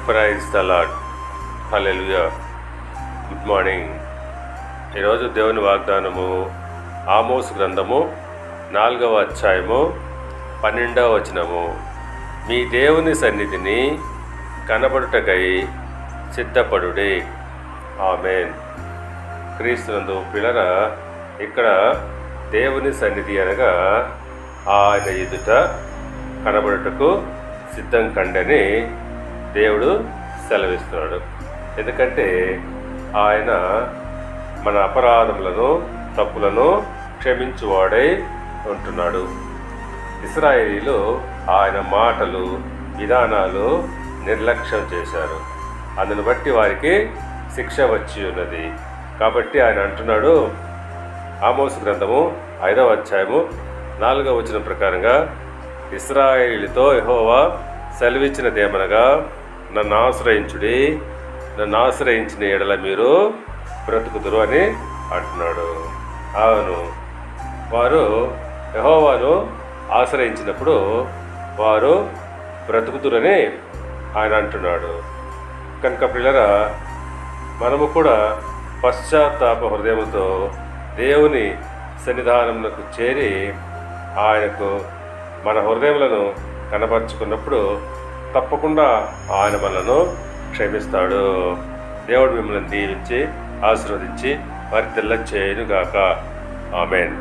Praise the Lord. Hallelujah. Good morning. ఈరోజు దేవుని వాగ్దానము ఆమోసు గ్రంథము 4వ అధ్యాయము 12వ వచనము. మీ దేవుని సన్నిధిని కనబడుటకై సిద్ధపడుడి. ఆమేన్. క్రీస్తునందు పిల్లరా, ఇక్కడ దేవుని సన్నిధి అనగా ఆయన ఎదుట కనబడుటకు సిద్ధం కండని దేవుడు సెలవిస్తున్నాడు. ఎందుకంటే ఆయన మన అపరాధములను తప్పులను క్షమించువాడై ఉంటున్నాడు. ఇశ్రాయేలీలు ఆయన మాటలు విధానాలు నిర్లక్ష్యం చేశారు. అందును బట్టి వారికి శిక్ష వచ్చి ఉన్నది. కాబట్టి ఆయన అంటున్నాడు, ఆమోసు గ్రంథము 5వ అధ్యాయము 4వ వచనం ప్రకారంగా, ఇశ్రాయేలీతో యెహోవా సెలవిచ్చినదేమనగా, నన్ను ఆశ్రయించుడి, నన్ను ఆశ్రయించిన ఎడల మీరు బ్రతుకుదురు అని అంటున్నాడు. అవును, వారు యెహోవాను ఆశ్రయించినప్పుడు వారు బ్రతుకుదురని ఆయన అంటున్నాడు. కనుక పిల్లరా, మనము కూడా పశ్చాత్తాప హృదయంతో దేవుని సన్నిధానమునకు చేరి ఆయనకు మన హృదయములను కనపరుచుకున్నప్పుడు తప్పకుండా ఆయన మనను క్షమిస్తాడు. దేవుడు మిమ్మల్ని దీవించి ఆశీర్వదించి వర్ధిల్ల చేయునుగాక. ఆమేన్.